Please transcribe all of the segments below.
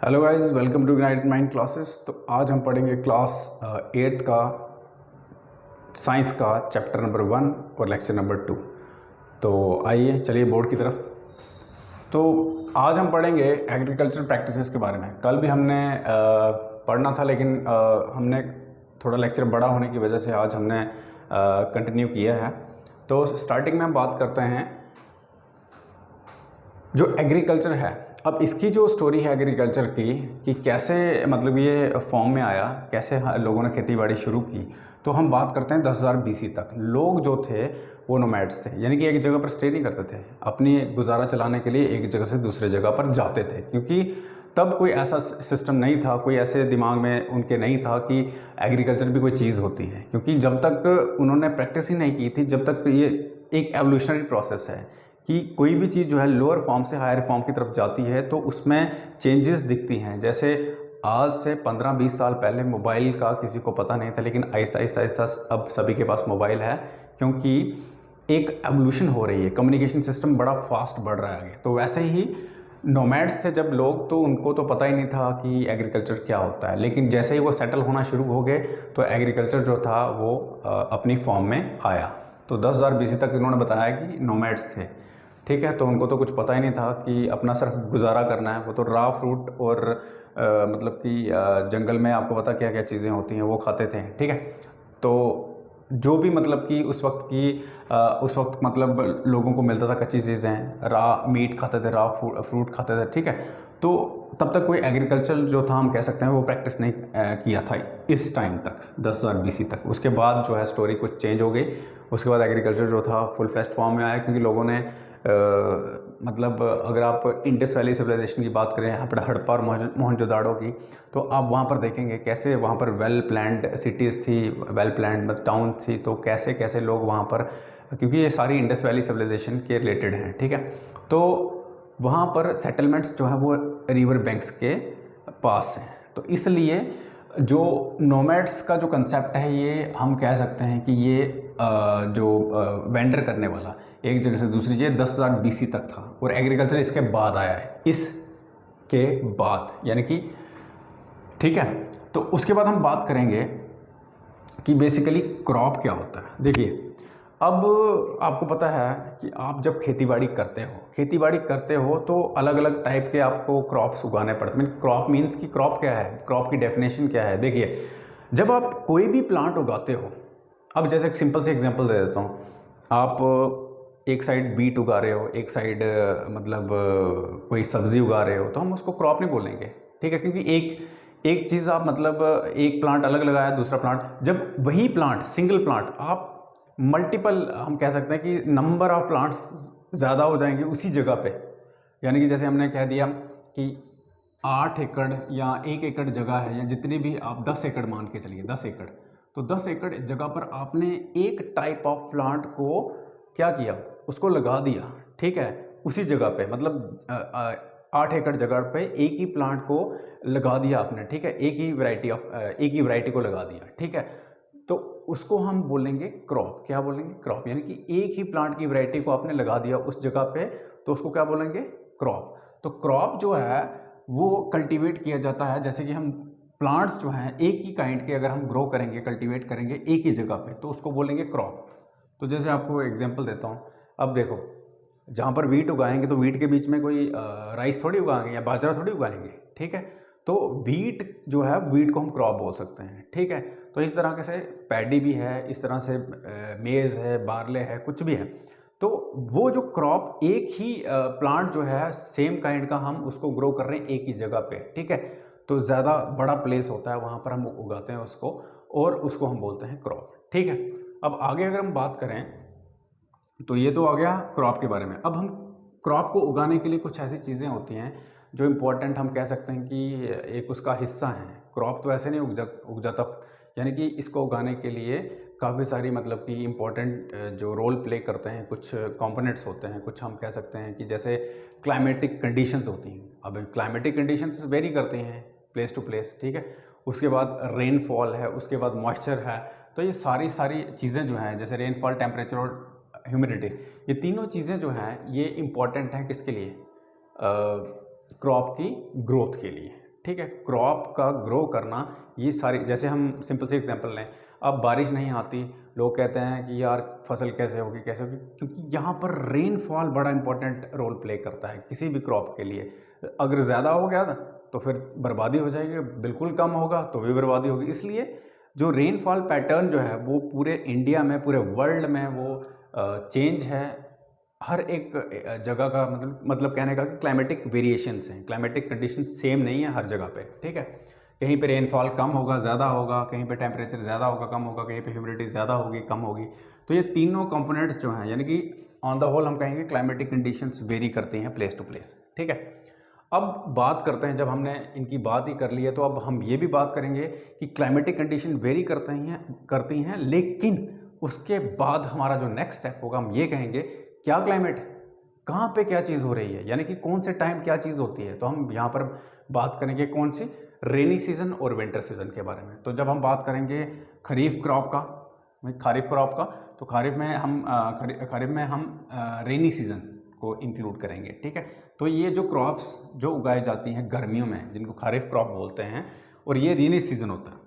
Hello guys, welcome to ignite mind classes. तो आज हम पढ़ेंगे क्लास 8 का साइंस का चैप्टर नंबर 1 और लेक्चर नंबर 2। तो आइए चलिए बोर्ड की तरफ। तो आज हम पढ़ेंगे एग्रीकल्चर प्रैक्टिसेस के बारे में। कल भी हमने पढ़ना था, लेकिन हमने थोड़ा लेक्चर बड़ा होने की वजह से आज हमने कंटिन्यू किया है। तो स्टार्टिंग में हम बात करते हैं जो एग्रीकल्चर है। अब इसकी जो स्टोरी है एग्रीकल्चर की कि कैसे मतलब ये फॉर्म में आया, कैसे लोगों ने खेती बाड़ी शुरू की। तो हम बात करते हैं 10,000 BC तक। लोग जो थे वो नोमैड्स थे, यानी कि एक जगह पर स्टे नहीं करते थे, अपनी गुजारा चलाने के लिए एक जगह से दूसरे जगह पर जाते थे। क्योंकि तब कोई ऐसा सिस्टम नहीं था, कोई ऐसे दिमाग में उनके नहीं था कि एग्रीकल्चर भी कोई चीज़ होती है। क्योंकि जब तक उन्होंने प्रैक्टिस ही नहीं की थी, जब तक ये एक एवोल्यूशनरी प्रोसेस है कि कोई भी चीज़ जो है लोअर फॉर्म से हायर फॉर्म की तरफ जाती है तो उसमें चेंजेस दिखती हैं। जैसे आज से 15-20 साल पहले मोबाइल का किसी को पता नहीं था, लेकिन आहिस्ता आहिस्ता आहिस्ता अब सभी के पास मोबाइल है, क्योंकि एक एवोल्यूशन हो रही है, कम्युनिकेशन सिस्टम बड़ा फास्ट बढ़ रहा है आगे। तो वैसे ही नोमैड्स थे जब लोग, तो उनको तो पता ही नहीं था कि एग्रीकल्चर क्या होता है। लेकिन जैसे ही वो सेटल होना शुरू हो गए तो एग्रीकल्चर जो था वो अपनी फॉर्म में आया। तो 10,000 BC तक इन्होंने बताया कि नोमैड्स थे, ठीक है। तो उनको तो कुछ पता ही नहीं था कि अपना सिर्फ गुजारा करना है। वो तो रॉ फ्रूट और मतलब कि जंगल में आपको पता क्या क्या चीज़ें होती हैं वो खाते थे, ठीक है। तो जो भी मतलब कि उस वक्त मतलब लोगों को मिलता था कच्ची चीज़ें, रॉ मीट खाते थे, रॉ फ्रूट खाते थे, ठीक है। तो तब तक कोई एग्रीकल्चर जो था हम कह सकते हैं वो प्रैक्टिस नहीं किया था इस टाइम तक, 10,000 BC तक। उसके बाद जो है स्टोरी कुछ चेंज हो गई। उसके बाद एग्रीकल्चर जो था फुल फ्लेश्ड फॉर्म में आया, क्योंकि लोगों ने मतलब अगर आप इंडस वैली सिविलाइजेशन की बात करें, हड़प्पा और मोहनजोदाड़ो की, तो आप वहाँ पर देखेंगे कैसे वहाँ पर वेल प्लान्ड सिटीज़ थी, वेल प्लान्ड मतलब टाउन थी। तो कैसे कैसे लोग वहाँ पर, क्योंकि ये सारी इंडस वैली सिविलाइजेशन के रिलेटेड हैं, ठीक है। तो वहाँ पर सेटलमेंट्स जो है वो रिवर बैंक्स के पास हैं। तो इसलिए जो नोमैड्स का जो कंसेप्ट है, ये हम कह सकते हैं कि ये जो वेंडर करने वाला एक जगह से दूसरी जगह 10,000 BC तक था, और एग्रीकल्चर इसके बाद आया है, इसके बाद, यानी कि, ठीक है। तो उसके बाद हम बात करेंगे कि बेसिकली क्रॉप क्या होता है। देखिए, अब आपको पता है कि आप जब खेती बाड़ी करते हो तो अलग अलग टाइप के आपको क्रॉप्स उगाने पड़ते हैं। क्रॉप मीन्स कि क्रॉप क्या है, क्रॉप की डेफिनेशन क्या है। देखिए, जब आप कोई भी प्लांट उगाते हो, अब जैसे एक सिंपल से एग्जांपल दे देता हूँ। आप एक साइड बीट उगा रहे हो, एक साइड मतलब कोई सब्ज़ी उगा रहे हो, तो हम उसको क्रॉप नहीं बोलेंगे, ठीक है। क्योंकि एक चीज़ आप मतलब एक प्लांट अलग लगाया, दूसरा प्लांट, जब वही प्लांट सिंगल प्लांट आप मल्टीपल, हम कह सकते हैं कि नंबर ऑफ प्लांट्स ज़्यादा हो जाएंगे उसी जगह पे। यानी कि जैसे हमने कह दिया कि 8 एकड़ या 1 एकड़ जगह है, या जितनी भी आप 10 एकड़ मान के चलिए, 10 एकड़, तो 10 एकड़ जगह पर आपने एक टाइप ऑफ प्लांट को क्या किया, उसको लगा दिया, ठीक है, उसी जगह पे। मतलब 8 एकड़ जगह पे एक ही प्लांट को लगा दिया आपने, ठीक है, एक ही वैरायटी को लगा दिया, ठीक है। तो उसको हम बोलेंगे क्रॉप। क्या बोलेंगे? क्रॉप। यानी कि एक ही प्लांट की वैरायटी को आपने लगा दिया उस जगह पे, तो उसको क्या बोलेंगे? क्रॉप। तो क्रॉप जो है वो कल्टीवेट किया जाता है, जैसे कि हम प्लांट्स जो हैं एक ही काइंड के अगर हम ग्रो करेंगे, कल्टीवेट करेंगे एक ही जगह पे, तो उसको बोलेंगे क्रॉप। तो जैसे आपको एग्जांपल देता हूँ। अब देखो, जहाँ पर वीट उगाएंगे तो वीट के बीच में कोई राइस थोड़ी उगाएंगे या बाजरा थोड़ी उगाएंगे, ठीक है। तो वीट जो है, वीट को हम क्रॉप बोल सकते हैं, ठीक है। तो इस तरह के से पैडी भी है, इस तरह से मेज़ है, बार्ले है, कुछ भी है। तो वो जो क्रॉप एक ही प्लांट जो है सेम काइंड का, हम उसको ग्रो कर रहे हैं एक ही जगह पे, ठीक है। तो ज़्यादा बड़ा प्लेस होता है वहाँ पर हम उगाते हैं उसको, और उसको हम बोलते हैं क्रॉप, ठीक है। अब आगे अगर हम बात करें, तो ये तो आ गया क्रॉप के बारे में। अब हम क्रॉप को उगाने के लिए कुछ ऐसी चीज़ें होती हैं जो इम्पोर्टेंट, हम कह सकते हैं कि एक उसका हिस्सा है। क्रॉप तो ऐसे नहीं उग जाता, यानी कि इसको उगाने के लिए काफ़ी सारी मतलब कि इम्पोर्टेंट जो रोल प्ले करते हैं, कुछ कंपोनेंट्स होते हैं, कुछ हम कह सकते हैं कि जैसे क्लाइमेटिक कंडीशंस होती हैं। अब क्लाइमेटिक कंडीशंस वेरी करती हैं प्लेस टू प्लेस, ठीक है। उसके बाद रेनफॉल है, उसके बाद मॉइस्चर है। तो ये सारी चीज़ें जो हैं, जैसे रेनफॉल, टेम्परेचर और ह्यूमिडिटी, ये तीनों चीज़ें जो हैं ये इम्पॉर्टेंट हैं किसके लिए? क्रॉप की ग्रोथ के लिए, ठीक है। क्रॉप का ग्रो करना, ये सारी, जैसे हम सिंपल से एग्जांपल लें, अब बारिश नहीं आती, लोग कहते हैं कि यार फसल कैसे होगी कैसे होगी, क्योंकि यहाँ पर रेनफॉल बड़ा इंपॉर्टेंट रोल प्ले करता है किसी भी क्रॉप के लिए। अगर ज़्यादा हो गया तो फिर बर्बादी हो जाएगी, बिल्कुल कम होगा तो भी बर्बादी होगी। इसलिए जो रेनफॉल पैटर्न जो है वो पूरे इंडिया में, पूरे वर्ल्ड में वो चेंज है। हर एक जगह का मतलब कहने का कि क्लाइमेटिक वेरिएशंस हैं, क्लाइमेटिक कंडीशन सेम नहीं है हर जगह पे, ठीक है। कहीं पे रेनफॉल कम होगा, ज़्यादा होगा, कहीं पे टेम्परेचर ज़्यादा होगा, कम होगा, कहीं पे ह्यूमिडिटी ज़्यादा होगी, कम होगी। तो ये तीनों कंपोनेंट्स जो हैं, यानी कि ऑन द होल हम कहेंगे क्लाइमेटिक कंडीशंस वेरी करती हैं प्लेस टू प्लेस, ठीक है। अब बात करते हैं, जब हमने इनकी बात ही कर ली है तो अब हम ये भी बात करेंगे कि क्लाइमेटिक कंडीशन वेरी करती हैं, लेकिन उसके बाद हमारा जो नेक्स्ट स्टेप होगा, हम ये कहेंगे क्या क्लाइमेट, कहाँ पे क्या चीज़ हो रही है, यानी कि कौन से टाइम क्या चीज़ होती है। तो हम यहाँ पर बात करेंगे कौन सी, रेनी सीजन और विंटर सीजन के बारे में। तो जब हम बात करेंगे खरीफ क्रॉप का, तो खरीफ में हम रेनी सीजन को इंक्लूड करेंगे, ठीक है। तो ये जो क्रॉप्स जो उगाई जाती हैं गर्मियों में, जिनको खरीफ क्रॉप बोलते हैं, और ये रेनी सीजन होता है।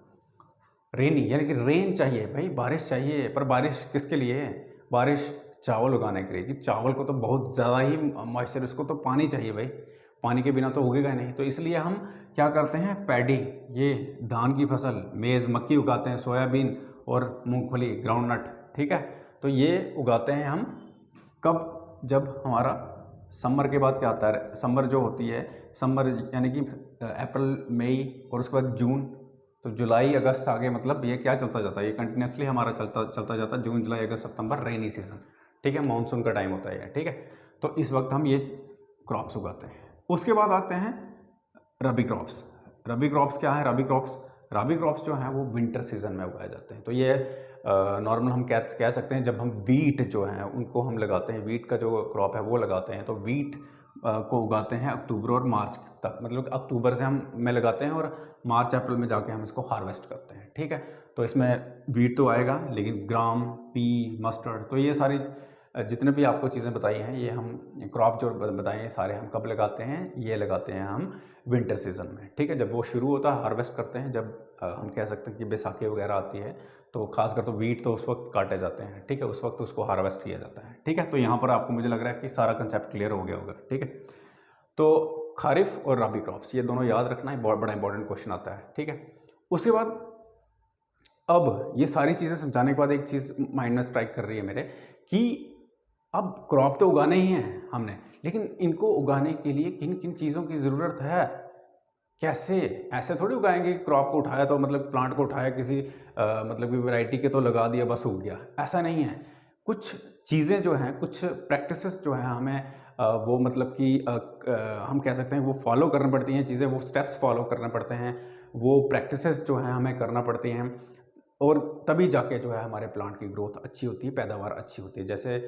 रेनी यानी कि रेन चाहिए भाई, बारिश चाहिए, पर बारिश किसके लिए है, बारिश चावल उगाने के लिए, कि चावल को तो बहुत ज़्यादा ही मॉइस्चर, उसको तो पानी चाहिए भाई, पानी के बिना तो उगेगा नहीं। तो इसलिए हम क्या करते हैं, पैडी, ये धान की फसल, मेज़, मक्की उगाते हैं, सोयाबीन और मूंगफली, ग्राउंडनट, ठीक है। तो ये उगाते हैं हम कब, जब हमारा समर के बाद क्या आता है, समर जो होती है, समर यानी कि अप्रैल मई और उसके बाद जून, तो जुलाई अगस्त आगे, मतलब ये क्या चलता जाता है, ये कंटिन्यूसली हमारा चलता जाता है, जून जुलाई अगस्त सितंबर रेनी सीजन, ठीक है, मानसून का टाइम होता है ये, ठीक है। तो इस वक्त हम ये क्रॉप्स उगाते हैं। उसके बाद आते हैं रबी क्रॉप्स। रबी क्रॉप्स क्या है, रबी क्रॉप्स जो हैं वो विंटर सीजन में उगाए जाते हैं। तो ये नॉर्मल हम कह सकते हैं, जब हम वीट जो हैं उनको हम लगाते हैं, वीट का जो क्रॉप है वो लगाते हैं, तो वीट को उगाते हैं अक्टूबर और मार्च तक, मतलब अक्टूबर से हम में लगाते हैं और मार्च अप्रैल में जाके हम इसको हार्वेस्ट करते हैं, ठीक है। तो इसमें वीट तो आएगा, लेकिन ग्राम, पी, मस्टर्ड, तो ये सारी जितने भी आपको चीज़ें बताई हैं, ये हम क्रॉप जो बताए हैं सारे हम कब लगाते हैं, ये लगाते हैं हम विंटर सीजन में, ठीक है। जब वो शुरू होता है, हार्वेस्ट करते हैं, जब हम कह सकते हैं कि बैसाखी वगैरह आती है, तो खासकर तो वीट तो उस वक्त काटे जाते हैं, ठीक है, उस वक्त उसको हार्वेस्ट किया जाता है, ठीक है। तो यहाँ पर आपको मुझे लग रहा है कि सारा कंसेप्ट क्लियर हो गया होगा, ठीक है। तो खरीफ और रबी क्रॉप्स, ये दोनों याद रखना है, बहुत बड़ा इंपॉर्टेंट क्वेश्चन आता है, ठीक है। उसके बाद अब ये सारी चीज़ें समझाने के बाद एक चीज़ माइंड में स्ट्राइक कर रही है मेरे, कि अब क्रॉप तो उगाने ही हैं हमने, लेकिन इनको उगाने के लिए किन किन चीज़ों की ज़रूरत है, कैसे, ऐसे थोड़ी उगाएंगे, क्रॉप को उठाया तो मतलब प्लांट को उठाया किसी मतलब कि वैरायटी के तो लगा दिया बस उग गया, ऐसा नहीं है। कुछ चीज़ें जो हैं, कुछ प्रैक्टिसेस जो हैं, हमें वो मतलब कि हम कह सकते हैं वो फॉलो करना पड़ती हैं चीज़ें, वो स्टेप्स फॉलो करने पड़ते हैं, वो प्रैक्टिसेस जो हैं हमें करना पड़ती हैं, और तभी जाके जो है हमारे प्लांट की ग्रोथ अच्छी होती है, पैदावार अच्छी होती है। जैसे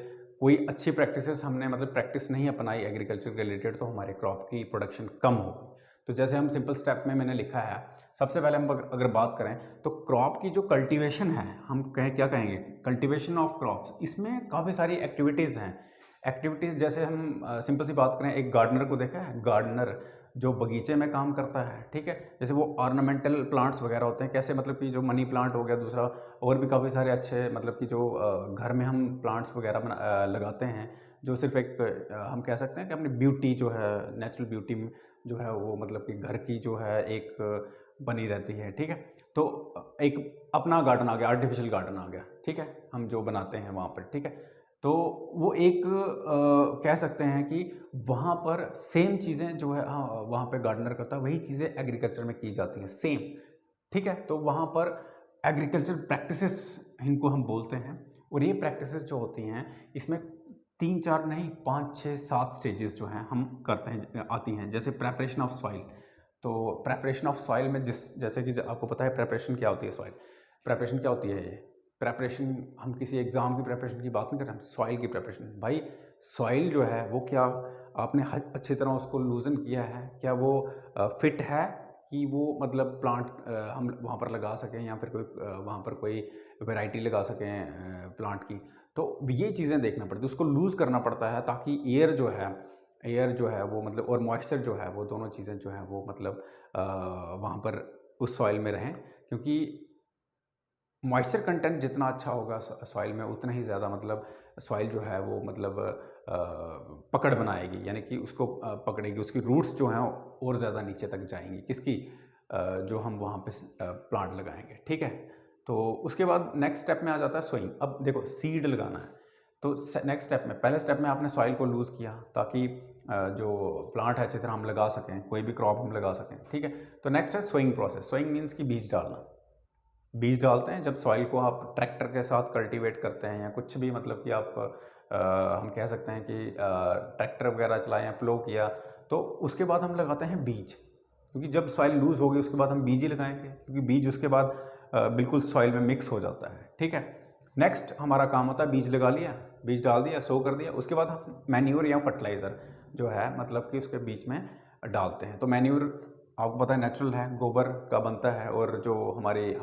कोई अच्छी प्रैक्टिसेस हमने मतलब प्रैक्टिस नहीं अपनाई एग्रीकल्चर के रिलेटेड, तो हमारे क्रॉप की प्रोडक्शन कम होगी। तो जैसे हम सिंपल स्टेप में मैंने लिखा है, सबसे पहले हम अगर बात करें तो क्रॉप की जो कल्टीवेशन है, हम क्या कहेंगे, कल्टीवेशन ऑफ क्रॉप्स, इसमें काफ़ी सारी एक्टिविटीज़ हैं। एक्टिविटीज़ जैसे हम सिंपल सी बात करें, एक गार्डनर को देखा है, गार्डनर जो बगीचे में काम करता है, ठीक है, जैसे वो ऑर्नामेंटल प्लांट्स वगैरह होते हैं, कैसे मतलब कि जो मनी प्लांट हो गया, दूसरा और भी काफ़ी सारे अच्छे मतलब कि जो घर में हम प्लांट्स वगैरह लगाते हैं, जो सिर्फ एक हम कह सकते हैं कि अपनी ब्यूटी जो है, नेचुरल ब्यूटी जो है वो मतलब कि घर की जो है एक बनी रहती है, ठीक है। तो एक अपना गार्डन आ गया, आर्टिफिशियल गार्डन आ गया, ठीक है, हम जो बनाते हैं वहाँ पर, ठीक है। तो वो एक कह सकते हैं कि वहाँ पर सेम चीज़ें जो है, हाँ, वहाँ पे गार्डनर करता है, वही चीज़ें एग्रीकल्चर में की जाती हैं सेम, ठीक है। तो वहाँ पर एग्रीकल्चर प्रैक्टिसेस इनको हम बोलते हैं, और ये प्रैक्टिसेस जो होती हैं, इसमें 3 4 नहीं 5 6 7 स्टेजेस जो हैं हम करते हैं, आती हैं। जैसे प्रेपरेशन ऑफ सॉइल, तो प्रेपरेशन ऑफ सॉइल में जैसे कि आपको पता है प्रेपरेशन क्या होती है, सॉइल प्रेपरेशन क्या होती है, ये प्रेपरेशन, हम किसी एग्ज़ाम की प्रेपरेशन की बात नहीं कर रहे, हम सॉइल की प्रेपरेशन। भाई सॉइल जो है वो क्या आपने अच्छी तरह उसको लूजन किया है, क्या वो फिट है कि वो मतलब प्लांट हम वहाँ पर लगा सकें, या फिर कोई वहाँ पर कोई वैरायटी लगा सकें प्लांट की। तो ये चीज़ें देखना पड़ती है, उसको लूज़ करना पड़ता है ताकि एयर जो है, एयर जो है वो मतलब और मॉइस्चर जो है वो दोनों चीज़ें जो हैं वो मतलब वहाँ पर उस सॉइल में रहें, क्योंकि मॉइस्चर कंटेंट जितना अच्छा होगा सॉइल में उतना ही ज़्यादा मतलब सॉइल जो है वो मतलब पकड़ बनाएगी, यानी कि उसको पकड़ेगी, उसकी रूट्स जो हैं और ज़्यादा नीचे तक जाएंगी, किसकी जो हम वहाँ पे प्लांट लगाएंगे। ठीक है, तो उसके बाद नेक्स्ट स्टेप में आ जाता है सोइंग। अब देखो सीड लगाना है, तो नेक्स्ट स्टेप में पहले स्टेप में आपने सॉइल को लूज़ किया ताकि जो प्लांट है अच्छी तरह हम लगा सकें, कोई भी क्रॉप हम लगा सकें। ठीक है, तो नेक्स्ट है सोइंग प्रोसेस। सोइंग मीन्स कि बीज डालना। बीज डालते हैं जब सॉइल को आप ट्रैक्टर के साथ कल्टीवेट करते हैं या कुछ भी मतलब कि आप हम कह सकते हैं कि ट्रैक्टर वगैरह चलाएं या प्लो किया, तो उसके बाद हम लगाते हैं बीज, क्योंकि जब सॉइल लूज़ होगी उसके बाद हम बीज ही लगाएंगे, क्योंकि बीज उसके बाद बिल्कुल सॉइल में मिक्स हो जाता है। ठीक है, नेक्स्ट हमारा काम होता है बीज लगा लिया, बीज डाल दिया, सो कर दिया, उसके बाद हम मैन्योर या फर्टिलाइज़र जो है मतलब कि उसके बीच में डालते हैं। तो मैन्योर आपको पता है नेचुरल है, गोबर का बनता है, और जो हमारी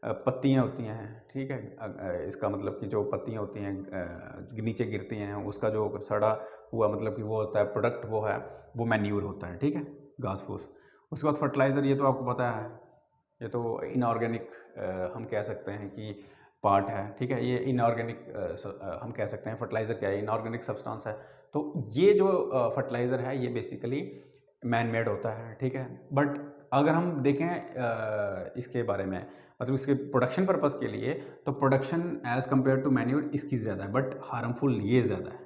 पत्तियाँ होती हैं, ठीक है, इसका मतलब कि जो पत्तियाँ होती हैं नीचे गिरती हैं, उसका जो सड़ा हुआ मतलब कि वो होता है प्रोडक्ट, वो है वो मैन्योर होता है। ठीक है, घास फूस। उसके बाद फर्टिलाइज़र, ये तो आपको पता है, ये तो इनऑर्गेनिक हम कह सकते हैं कि पार्ट है। ठीक है, ये इनऑर्गेनिक हम कह सकते हैं फर्टिलाइज़र क्या है, इनऑर्गेनिक सब्सटेंस है। तो ये जो फर्टिलाइज़र है ये बेसिकली मैन मेड होता है। ठीक है, बट अगर हम देखें इसके बारे में मतलब इसके प्रोडक्शन पर्पज़ के लिए, तो production as compare to manure इसकी ज़्यादा है, बट हार्मफुल ये ज़्यादा है,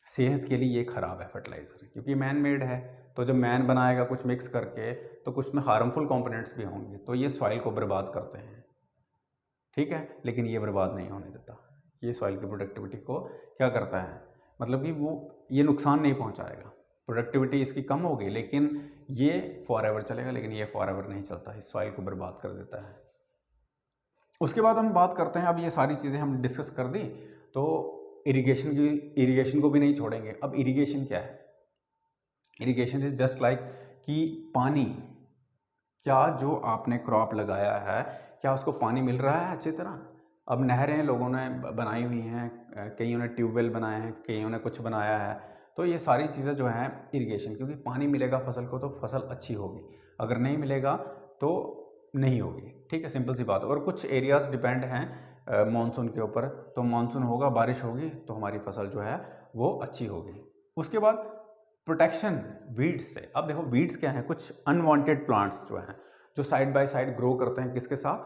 सेहत के लिए ये ख़राब है फर्टिलाइज़र, क्योंकि मैन मेड है। तो जब मैन बनाएगा कुछ मिक्स करके तो कुछ में हार्मफुल कंपोनेंट्स भी होंगे, तो ये सॉइल को बर्बाद करते हैं। ठीक है, लेकिन ये बर्बाद नहीं होने देता, ये सॉइल की प्रोडक्टिविटी को क्या करता है, मतलब कि वो ये नुकसान नहीं पहुंचाएगा। प्रोडक्टिविटी इसकी कम होगी लेकिन ये फॉर एवर चलेगा, लेकिन ये फॉर एवर नहीं चलता, इस सॉइल को बर्बाद कर देता है। उसके बाद हम बात करते हैं, अब ये सारी चीज़ें हम डिस्कस कर दी, तो इरिगेशन को भी नहीं छोड़ेंगे। अब इरिगेशन क्या है? इरिगेशन इज जस्ट लाइक कि पानी, क्या जो आपने क्रॉप लगाया है क्या उसको पानी मिल रहा है अच्छी तरह? अब नहरें लोगों ने बनाई हुई हैं, कईयों ने ट्यूबवेल बनाए हैं, कईयों ने कुछ बनाया है, तो ये सारी चीज़ें जो हैं इरिगेशन, क्योंकि पानी मिलेगा फसल को तो फसल अच्छी होगी, अगर नहीं मिलेगा तो नहीं होगी। ठीक है, सिंपल सी बात। और कुछ एरियाज़ डिपेंड हैं मानसून के ऊपर, तो मानसून होगा, बारिश होगी, तो हमारी फसल जो है वो अच्छी होगी। उसके बाद प्रोटेक्शन वीड्स से। अब देखो वीड्स क्या हैं, कुछ अनवांटेड प्लांट्स जो हैं जो साइड बाय साइड ग्रो करते हैं, किसके साथ?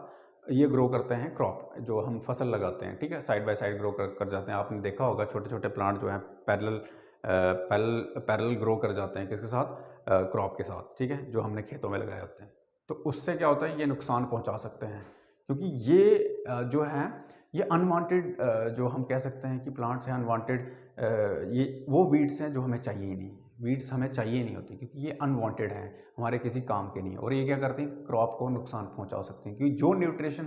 ये ग्रो करते हैं क्रॉप, जो हम फसल लगाते हैं। ठीक है, साइड बाय साइड ग्रो कर जाते हैं। आपने देखा होगा छोटे छोटे प्लांट जो हैं पैरेलल ग्रो कर जाते हैं, किसके साथ? क्रॉप के साथ। ठीक है, जो हमने खेतों में लगाए होते हैं। तो उससे क्या होता है, ये नुकसान पहुंचा सकते हैं, क्योंकि ये जो है ये अनवांटेड जो हम कह सकते हैं कि प्लांट्स हैं अनवांटेड, ये वो वीड्स हैं जो हमें चाहिए ही नहीं। वीड्स हमें चाहिए नहीं होती, क्योंकि ये अनवांटेड हैं, हमारे किसी काम के नहीं। और ये क्या करती हैं, क्रॉप को नुकसान पहुंचा सकती हैं, क्योंकि जो न्यूट्रिशन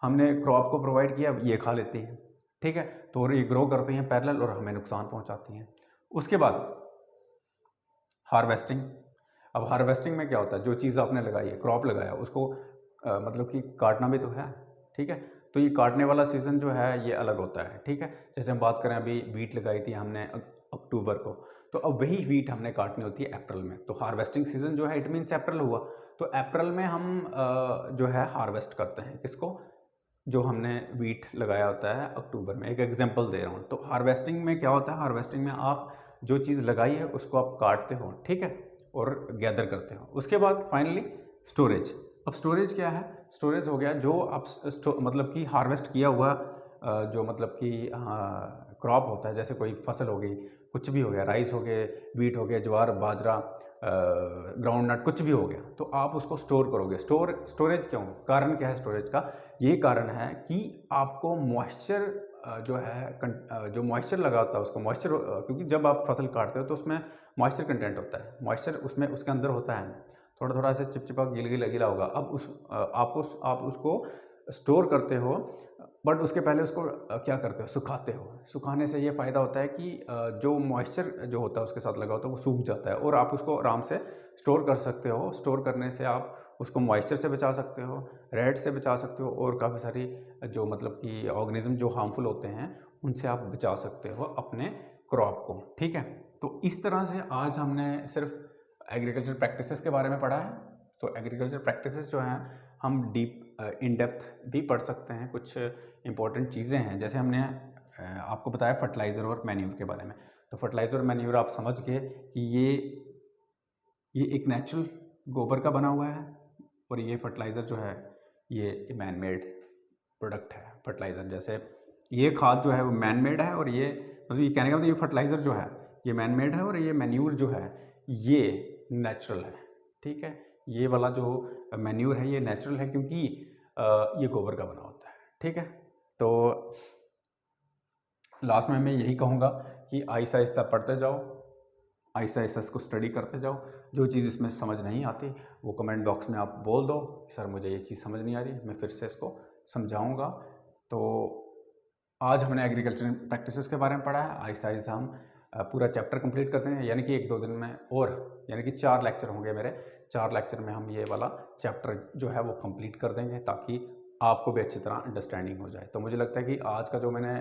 हमने क्रॉप को प्रोवाइड किया ये खा लेती हैं। ठीक है, तो ये ग्रो करती हैं पैरेलल और हमें नुकसान पहुंचाती हैं। उसके बाद हार्वेस्टिंग। अब हार्वेस्टिंग में क्या होता है, जो चीज़ आपने लगाई है, क्रॉप लगाया, उसको मतलब कि काटना भी तो है। ठीक है, तो ये काटने वाला सीज़न जो है ये अलग होता है। ठीक है, जैसे हम बात करें, अभी वीट लगाई थी हमने अक्टूबर को, तो अब वही वीट हमने काटनी होती है अप्रैल में। तो हार्वेस्टिंग सीज़न जो है इट मीन्स अप्रैल हुआ, तो अप्रैल में हम जो है हार्वेस्ट करते हैं, किसको? जो हमने वीट लगाया होता है अक्टूबर में। एक एग्जांपल दे रहा हूँ। तो हार्वेस्टिंग में क्या होता है, हार्वेस्टिंग में आप जो चीज़ लगाई है उसको आप काटते हो, ठीक है, और गैदर करते हो। उसके बाद फाइनली स्टोरेज। अब स्टोरेज क्या है? स्टोरेज हो गया जो आप मतलब कि हार्वेस्ट किया हुआ जो मतलब कि क्रॉप होता है, जैसे कोई फसल हो गई, कुछ भी हो गया, राइस हो गए, वीट हो गया, ज्वार, बाजरा, ग्राउंड नट, कुछ भी हो गया, तो आप उसको स्टोर करोगे। स्टोरेज क्यों? कारण क्या है स्टोरेज का? ये कारण है कि आपको मॉइस्चर जो है जो मॉइस्चर लगा होता है उसको मॉइस्चर, क्योंकि जब आप फसल काटते हो तो उसमें मॉइस्चर कंटेंट होता है, मॉइस्चर उसमें उसके अंदर होता है, थोड़ा थोड़ा ऐसे चिपचिपा गिला गिला होगा। अब आप उसको स्टोर करते हो, बट उसके पहले उसको क्या करते हो, सुखाते हो। सुखाने से ये फ़ायदा होता है कि जो मॉइस्चर जो होता है उसके साथ लगा होता है वो सूख जाता है, और आप उसको आराम से स्टोर कर सकते हो। स्टोर करने से आप उसको मॉइस्चर से बचा सकते हो, रेड से बचा सकते हो, और काफ़ी सारी जो मतलब कि ऑर्गेनिज्म जो हार्मफुल होते हैं उनसे आप बचा सकते हो अपने क्रॉप को। ठीक है, तो इस तरह से आज हमने सिर्फ एग्रीकल्चर प्रैक्टिसेस के बारे में पढ़ा है। तो एग्रीकल्चर प्रैक्टिसेस जो हैं हम डीप इन डेप्थ भी पढ़ सकते हैं। कुछ इंपॉर्टेंट चीज़ें हैं, जैसे हमने आपको बताया फर्टिलाइज़र और मैन्यूर के बारे में। तो फर्टिलाइज़र और मैन्यूर आप समझ गए कि ये एक नेचुरल गोबर का बना हुआ है, और ये फर्टिलाइज़र जो है ये मैन मेड प्रोडक्ट है। फर्टिलाइज़र जैसे ये खाद जो है वो मैन मेड है, और ये मतलब ये कहने का मतलब ये फर्टिलाइज़र जो है ये मैन मेड है, और ये मैन्यूर जो है ये नेचुरल है। ठीक है, ये वाला जो मैन्यूर है ये नेचुरल है, क्योंकि ये गोबर का बना होता है। ठीक है, तो लास्ट में मैं यही कहूँगा कि आहिस्ता आहिस्ता पढ़ते जाओ, आहिस्ता आहिस्ता इसको स्टडी करते जाओ। जो चीज़ इसमें समझ नहीं आती वो कमेंट बॉक्स में आप बोल दो, सर मुझे ये चीज़ समझ नहीं आ रही, मैं फिर से इसको समझाऊंगा। तो आज हमने एग्रीकल्चर प्रैक्टिसेस के बारे में पढ़ा है। आहिस्ता आहिस्ता हम पूरा चैप्टर कंप्लीट करते हैं, यानी कि 1-2 दिन में, और यानी कि 4 लेक्चर होंगे मेरे। 4 लेक्चर में हम ये वाला चैप्टर जो है वो कंप्लीट कर देंगे, ताकि आपको भी अच्छी तरह अंडरस्टैंडिंग हो जाए। तो मुझे लगता है कि आज का जो मैंने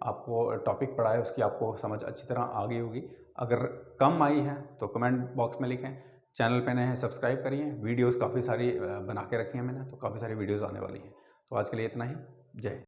आपको टॉपिक पढ़ा है उसकी आपको समझ अच्छी तरह आ गई होगी। अगर कम आई है तो कमेंट बॉक्स में लिखें। चैनल पे नए हैं सब्सक्राइब करिए। वीडियोस काफ़ी सारी बना के रखी हैं मैंने, तो काफ़ी सारी वीडियोस आने वाली हैं। तो आज के लिए इतना ही। जय हिंद।